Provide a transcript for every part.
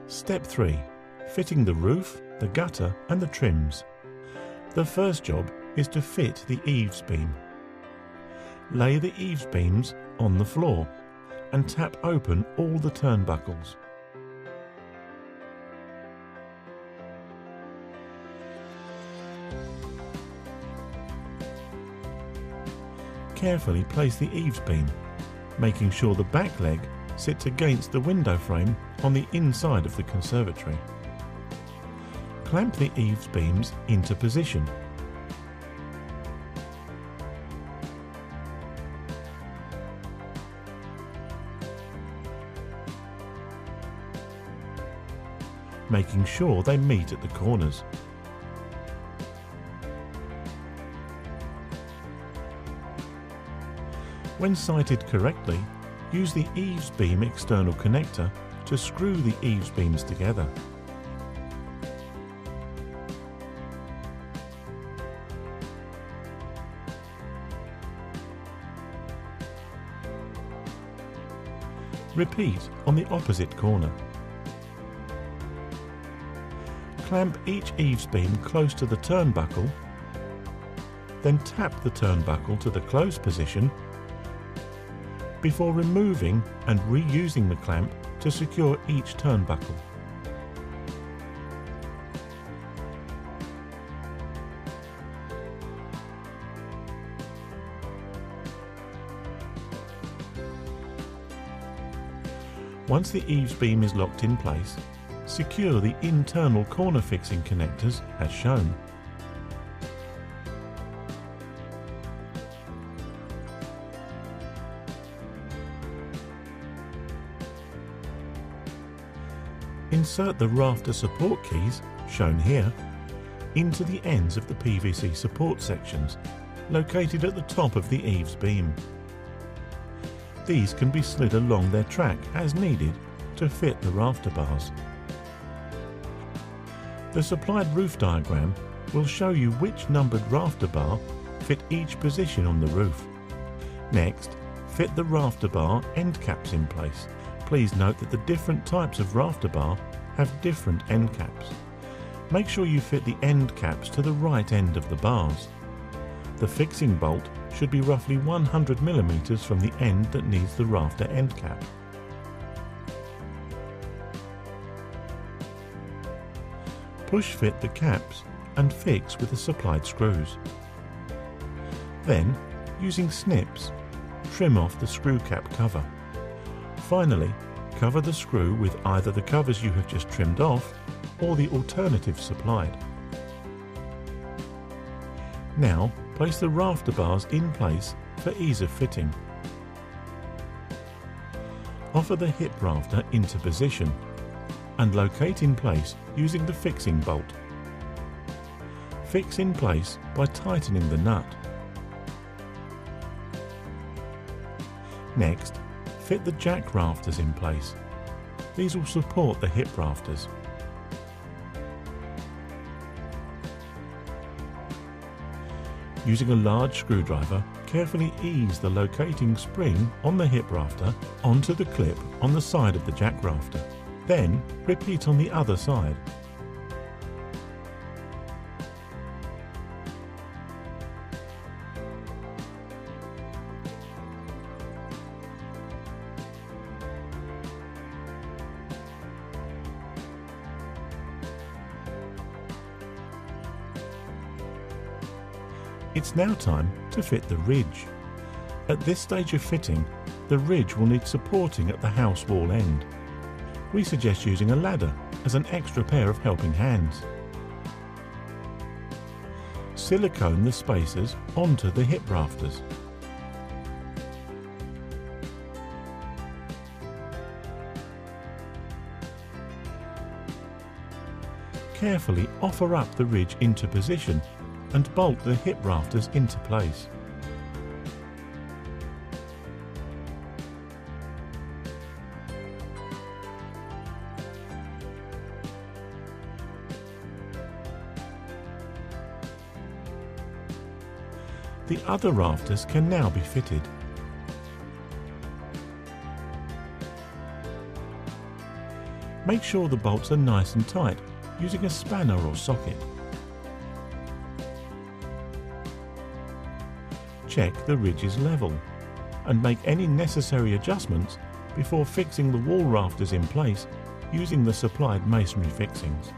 Step 3. Fitting the roof, the gutter and the trims. The first job is to fit the eaves beam. Lay the eaves beams on the floor and tap open all the turnbuckles. Carefully place the eaves beam, making sure the back leg sits against the window frame on the inside of the conservatory. Clamp the eaves beams into position. Making sure they meet at the corners. When sited correctly, use the eaves beam external connector to screw the eaves beams together. Repeat on the opposite corner. Clamp each eaves beam close to the turnbuckle, then tap the turnbuckle to the close position before removing and reusing the clamp to secure each turnbuckle. Once the eaves beam is locked in place, secure the internal corner fixing connectors as shown. Insert the rafter support keys, shown here, into the ends of the PVC support sections, located at the top of the eaves beam. These can be slid along their track as needed to fit the rafter bars. The supplied roof diagram will show you which numbered rafter bar fit each position on the roof. Next, fit the rafter bar end caps in place. Please note that the different types of rafter bar have different end caps. Make sure you fit the end caps to the right end of the bars. The fixing bolt should be roughly 100 mm from the end that needs the rafter end cap. Push fit the caps and fix with the supplied screws. Then, using snips, trim off the screw cap cover. Finally, cover the screw with either the covers you have just trimmed off or the alternative supplied. Now, place the rafter bars in place for ease of fitting. Offer the hip rafter into position and locate in place using the fixing bolt. Fix in place by tightening the nut. Next, fit the jack rafters in place. These will support the hip rafters. Using a large screwdriver, carefully ease the locating spring on the hip rafter onto the clip on the side of the jack rafter. Then repeat on the other side. It's now time to fit the ridge. At this stage of fitting, the ridge will need supporting at the house wall end. We suggest using a ladder as an extra pair of helping hands. Silicone the spacers onto the hip rafters. Carefully offer up the ridge into position and bolt the hip rafters into place. The other rafters can now be fitted. Make sure the bolts are nice and tight using a spanner or socket. Check the ridge is level and make any necessary adjustments before fixing the wall rafters in place using the supplied masonry fixings.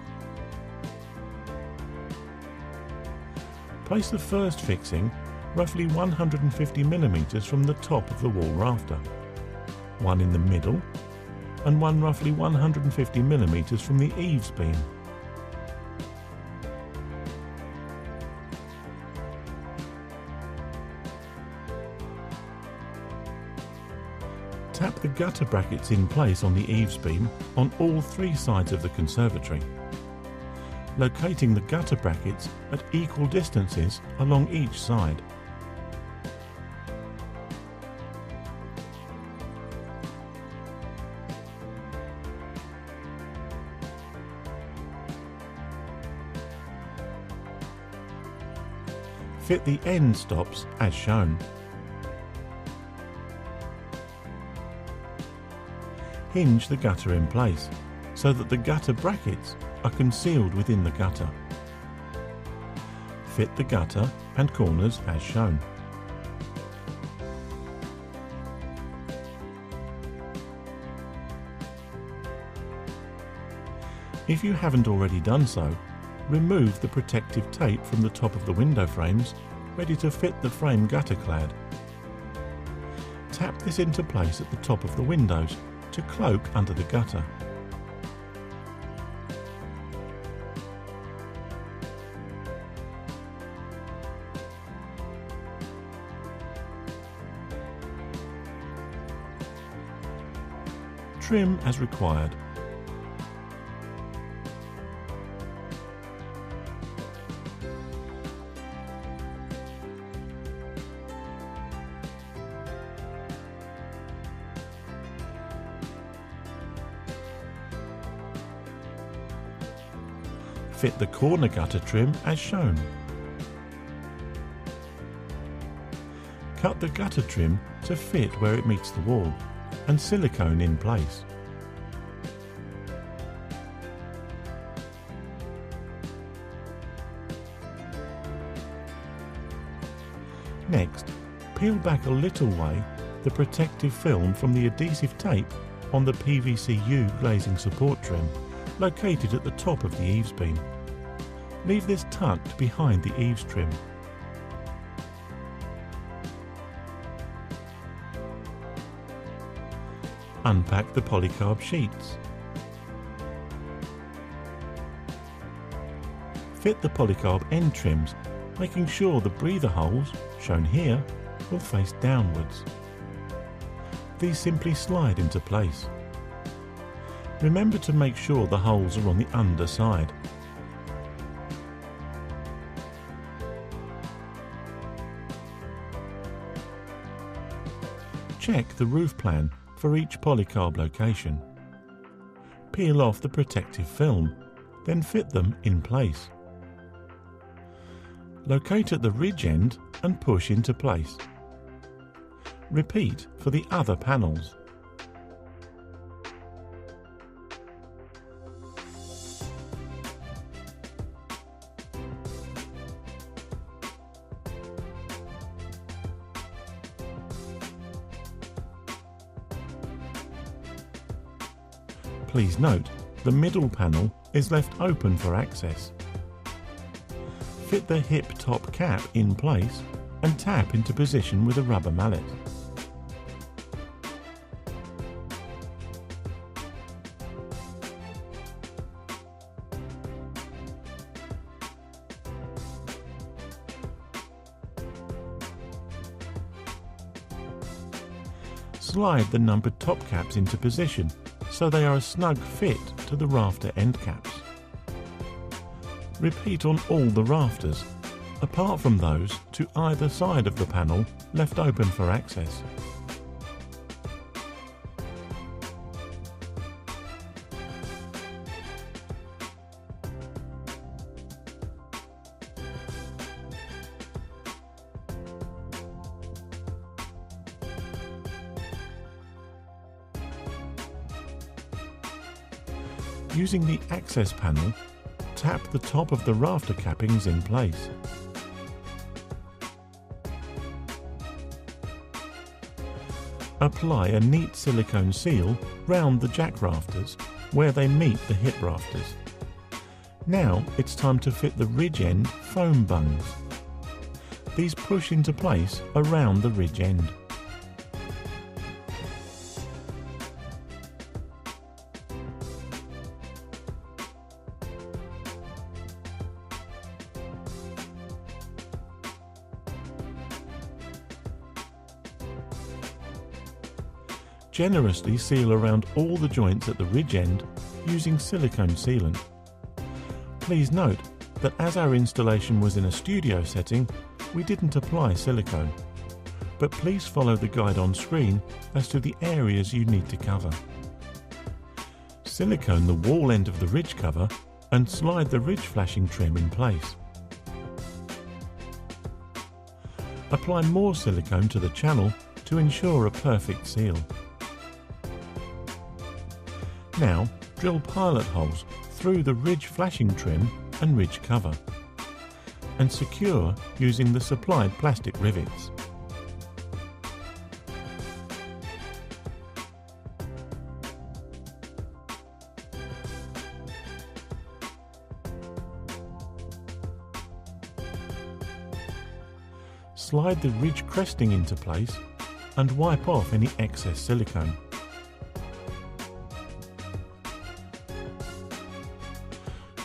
Place the first fixing roughly 150 mm from the top of the wall rafter, one in the middle and one roughly 150 mm from the eaves beam. Tap the gutter brackets in place on the eaves beam on all three sides of the conservatory, locating the gutter brackets at equal distances along each side. Fit the end stops as shown. Hinge the gutter in place so that the gutter brackets are concealed within the gutter. Fit the gutter and corners as shown. If you haven't already done so, remove the protective tape from the top of the window frames, ready to fit the frame gutter clad. Tap this into place at the top of the windows to cloak under the gutter. Trim as required. Fit the corner gutter trim as shown. Cut the gutter trim to fit where it meets the wall and silicone in place. Next, peel back a little way the protective film from the adhesive tape on the PVC-U glazing support trim located at the top of the eaves beam. Leave this tucked behind the eaves trim. Unpack the polycarb sheets. Fit the polycarb end trims, making sure the breather holes, shown here, will face downwards. These simply slide into place. Remember to make sure the holes are on the underside. Check the roof plan for each polycarb location. Peel off the protective film, then fit them in place. Locate at the ridge end and push into place. Repeat for the other panels. Please note, the middle panel is left open for access. Fit the hip top cap in place and tap into position with a rubber mallet. Slide the numbered top caps into position so they are a snug fit to the rafter end caps. Repeat on all the rafters, apart from those to either side of the panel left open for access. Using the access panel, tap the top of the rafter cappings in place. Apply a neat silicone seal round the jack rafters where they meet the hip rafters. Now it's time to fit the ridge end foam bungs. These push into place around the ridge end. Generously seal around all the joints at the ridge end using silicone sealant. Please note that as our installation was in a studio setting, we didn't apply silicone, but please follow the guide on screen as to the areas you need to cover. Silicone the wall end of the ridge cover and slide the ridge flashing trim in place. Apply more silicone to the channel to ensure a perfect seal. Now drill pilot holes through the ridge flashing trim and ridge cover and secure using the supplied plastic rivets. Slide the ridge cresting into place and wipe off any excess silicone.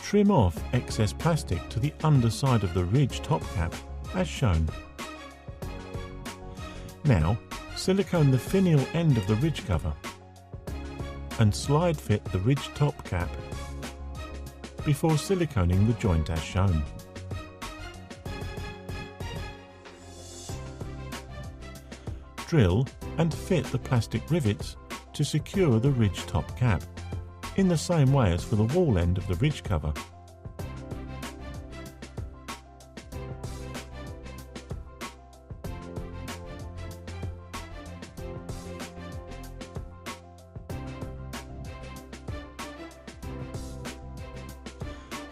Trim off excess plastic to the underside of the ridge top cap as shown. Now silicone the finial end of the ridge cover and slide fit the ridge top cap before siliconing the joint as shown. Drill and fit the plastic rivets to secure the ridge top cap, in the same way as for the wall end of the ridge cover.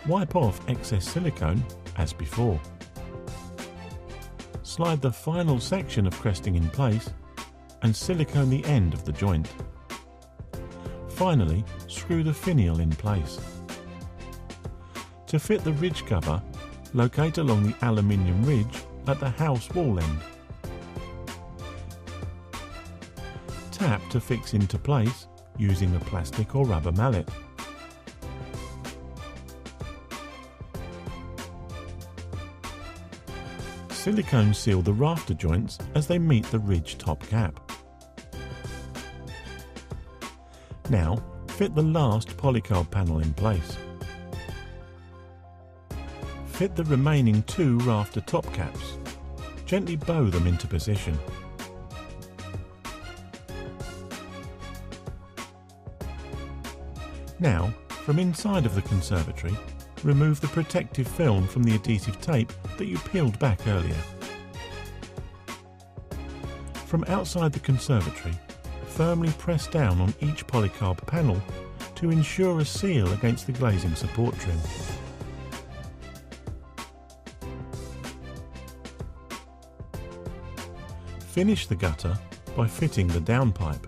Wipe off excess silicone as before. Slide the final section of cresting in place and silicone the end of the joint. Finally, screw the finial in place. To fit the ridge cover, locate along the aluminium ridge at the house wall end. Tap to fix into place using a plastic or rubber mallet. Silicone seal the rafter joints as they meet the ridge top cap. Now fit the last polycarb panel in place. Fit the remaining 2 rafter top caps. Gently bow them into position. Now, from inside of the conservatory, remove the protective film from the adhesive tape that you peeled back earlier. From outside the conservatory, firmly press down on each polycarb panel to ensure a seal against the glazing support trim. Finish the gutter by fitting the downpipe.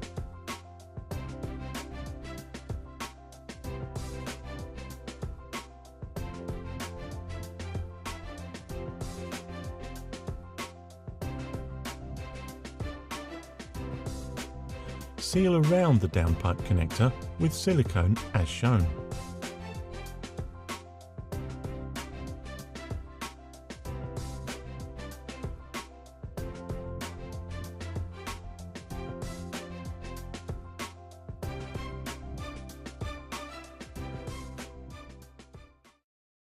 Seal around the downpipe connector with silicone as shown.